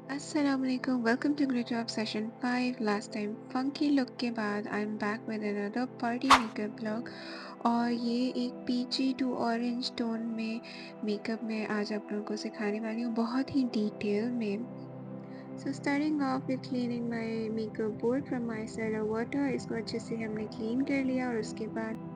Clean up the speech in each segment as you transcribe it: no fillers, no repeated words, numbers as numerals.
Assalamualaikum. Welcome to Glitter Up Session 5. Last time funky look के बाद I am back with another party makeup blog और ये एक पीची to orange tone में makeup मैं आज आप लोगों को सिखाने वाली हूँ बहुत ही डिटेल में। So starting of with cleaning my makeup board from my seller water. इसको अच्छे से हमने क्लीन कर लिया और उसके बाद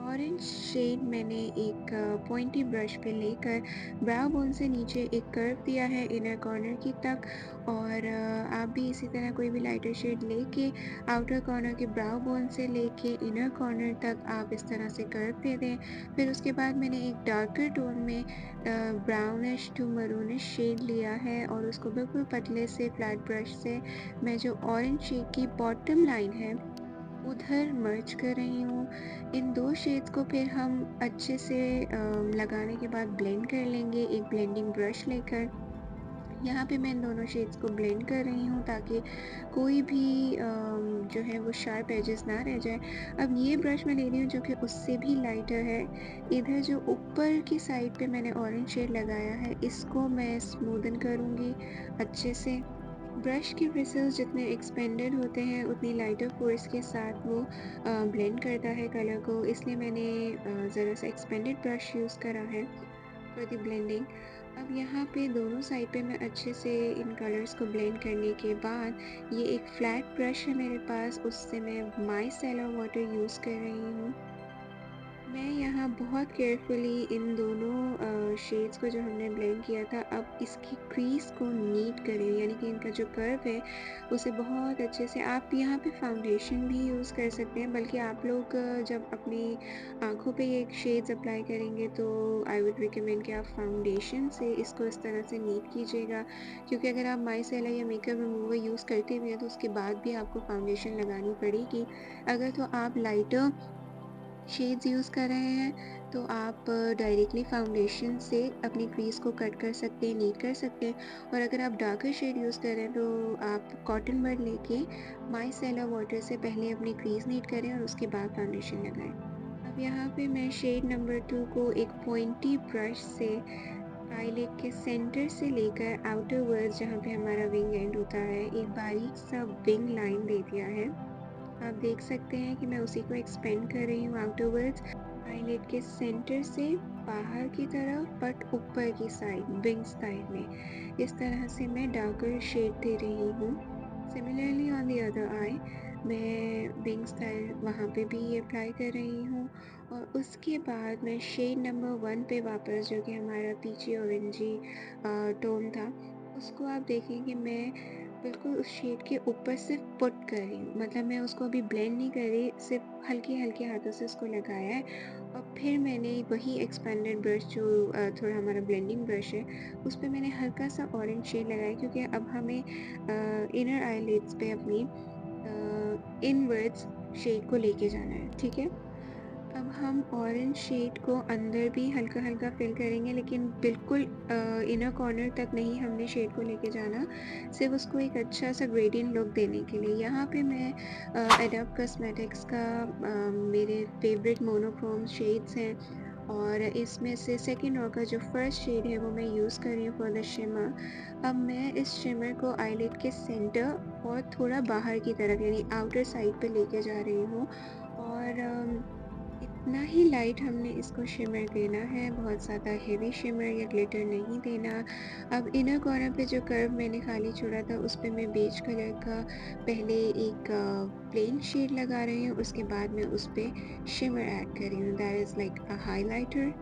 ऑरेंज शेड मैंने एक पॉइंटी ब्रश पे लेकर ब्राउ बोन से नीचे एक कर्व दिया है इनर कॉर्नर की तक। और आप भी इसी तरह कोई भी लाइटर शेड लेके आउटर कॉर्नर के ब्राउ बोन से लेके इनर कॉर्नर तक आप इस तरह से कर्व दे दें। फिर उसके बाद मैंने एक डार्कर टोन में ब्राउनिश टू मरूनिश शेड लिया है और उसको बिल्कुल पतले से फ्लैट ब्रश से मैं जो ऑरेंज शेड की बॉटम लाइन है उधर मर्ज कर रही हूँ। इन 2 शेड्स को फिर हम अच्छे से लगाने के बाद ब्लेंड कर लेंगे एक ब्लेंडिंग ब्रश लेकर। यहाँ पे मैं इन दोनों शेड्स को ब्लेंड कर रही हूँ ताकि कोई भी जो है वो शार्प एजेस ना रह जाए। अब ये ब्रश मैं ले रही हूँ जो कि उससे भी लाइटर है। इधर जो ऊपर की साइड पे मैंने ऑरेंज शेड लगाया है इसको मैं स्मूदन करूँगी अच्छे से। ब्रश के ब्रिसल्स जितने एक्सपेंडेड होते हैं उतनी लाइटर फोर्स के साथ वो ब्लेंड करता है कलर को, इसलिए मैंने ज़रा सा एक्सपेंडेड ब्रश यूज़ करा है फॉर द ब्लेंडिंग। अब यहाँ पे दोनों साइड पे मैं अच्छे से इन कलर्स को ब्लेंड करने के बाद ये एक फ्लैट ब्रश है मेरे पास, उससे मैं माइसेलर वाटर यूज़ कर रही हूँ। मैं यहाँ बहुत केयरफुली इन दोनों शेड्स को जो हमने ब्लेंड किया था अब इसकी क्रीज को नीट करें, यानी कि इनका जो कर्व है उसे बहुत अच्छे से आप यहाँ पे फाउंडेशन भी यूज़ कर सकते हैं, बल्कि आप लोग जब अपनी आँखों पे ये शेड्स अप्लाई करेंगे तो आई वुड रिकमेंड कि आप फाउंडेशन से इसको इस तरह से नीट कीजिएगा, क्योंकि अगर आप माइसेलर या मेकअप रिमूवर यूज़ करते हुए हैं तो उसके बाद भी आपको फाउंडेशन लगानी पड़ेगी। अगर तो आप लाइटर शेड्स यूज़ कर रहे हैं तो आप डायरेक्टली फाउंडेशन से अपनी क्रीज़ को कट कर सकते हैं, नीट कर सकते हैं। और अगर आप डार्कर शेड यूज़ कर रहे हैं तो आप कॉटन बड लेके माइसेलर वाटर से पहले अपनी क्रीज़ नीट करें और उसके बाद फाउंडेशन लगाएं। अब यहाँ पे मैं शेड नंबर 2 को एक पॉइंटी ब्रश से आईलिड के सेंटर से लेकर आउटर वर्ड्स जहाँ पे हमारा विंग एंड होता है एक बारीक सा विंग लाइन दे दिया है। आप देख सकते हैं कि मैं उसी को एक्सपेंड कर रही हूँ आउटरवर्ड्स आईलिड के सेंटर से बाहर की तरफ, बट ऊपर की साइड विंग साइड में इस तरह से मैं डार्कर शेड दे रही हूँ। Similarly on the other I मैं विंग स्टाइल वहाँ पे भी अप्लाई कर रही हूँ। और उसके बाद मैं शेड नंबर 1 पे वापस, जो कि हमारा पीची ऑरेंजी टोन था, उसको आप देखेंगे मैं बिल्कुल उस शेड के ऊपर सिर्फ पुट कर रही हूँ, मतलब मैं उसको अभी ब्लेंड नहीं कर रही, सिर्फ हल्के हल्के हाथों से उसको लगाया है। और फिर मैंने वही एक्सपेंडेड ब्रश जो थोड़ा हमारा ब्लेंडिंग ब्रश है उस पर मैंने हल्का सा ऑरेंज शेड लगाया, क्योंकि अब हमें इनर आईलिड्स पे अपनी इनवर्ड्स शेड को लेके जाना है, ठीक है। अब हम ऑरेंज शेड को अंदर भी हल्का हल्का फिल करेंगे, लेकिन बिल्कुल इनर कॉर्नर तक नहीं हमने शेड को लेके जाना, सिर्फ उसको एक अच्छा सा ग्रेडियंट लुक देने के लिए। यहाँ पे मैं एडोब कॉस्मेटिक्स का मेरे फेवरेट मोनोक्रोम शेड्स हैं और इसमें से सेकेंड रो का जो फर्स्ट शेड है वो मैं यूज़ कर रही हूँ फॉर द शिमर। अब मैं इस शिमर को आईलिड के सेंटर और थोड़ा बाहर की तरफ यानी आउटर साइड पे लेके जा रही हूँ। और इतना ही लाइट हमने इसको शिमर देना है, बहुत ज़्यादा हेवी शिमर या ग्लिटर नहीं देना। अब इनर कॉर्नर पे जो कर्व मैंने खाली छोड़ा था उस पे मैं बेज कलर का पहले एक प्लेन शेड लगा रही हूँ, उसके बाद मैं उस पे शिमर ऐड कर रही हूँ, that is like a highlighter.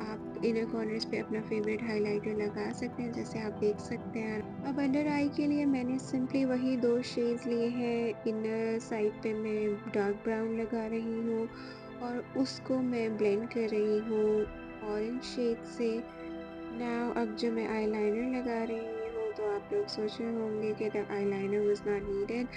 आप इनर कॉर्नर्स पे अपना फेवरेट हाइलाइटर लगा सकते हैं, जैसे आप देख सकते हैं। अब अंडर आई के लिए मैंने सिंपली वही 2 शेड्स लिए हैं। इनर साइड पे मैं डार्क ब्राउन लगा रही हूँ और उसको मैं ब्लेंड कर रही हूँ ऑरेंज शेड से। नाउ अब जो मैं आईलाइनर लगा रही हूँ तो आप लोग सोच रहे होंगे कि the eyeliner was not needed,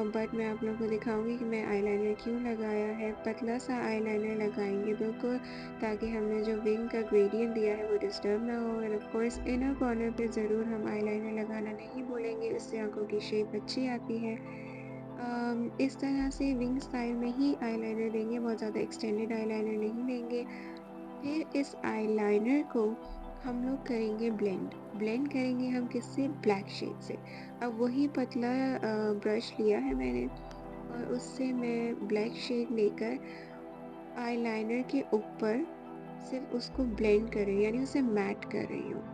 but मैं आप लोगों को दिखाऊंगी कि मैं आईलाइनर क्यों लगाया है। पतला सा आईलाइनर लगाएंगे बिल्कुल, ताकि हमने जो विंग का ग्रेडियंट दिया है वो डिस्टर्ब ना हो। End of course inner corner पे ज़रूर हम आईलाइनर लगाना नहीं भूलेंगे, इससे आंखों की शेप अच्छी आती है। इस तरह से विंग स्टाइल में ही आईलाइनर देंगे, बहुत ज़्यादा एक्सटेंडेड आईलाइनर नहीं देंगे। फिर इस आईलाइनर को हम लोग करेंगे ब्लेंड। ब्लेंड करेंगे हम किससे? ब्लैक शेड से। अब वही पतला ब्रश लिया है मैंने और उससे मैं ब्लैक शेड लेकर आईलाइनर के ऊपर सिर्फ उसको ब्लेंड कर रही हूँ, यानी उसे मैट कर रही हूँ।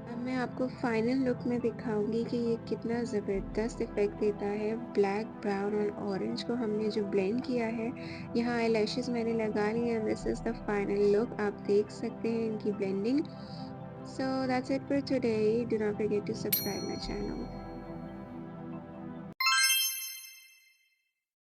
अब मैं आपको फाइनल लुक में दिखाऊंगी कि ये कितना ज़बरदस्त इफ़ेक्ट देता है। ब्लैक, ब्राउन और ऑरेंज को हमने जो ब्लेंड किया है, यहाँ आईलैशेस मैंने लगा ली हैं। This is the final look. आप देख सकते हैं इनकी blending. So that's it for today. Do not forget to subscribe my channel.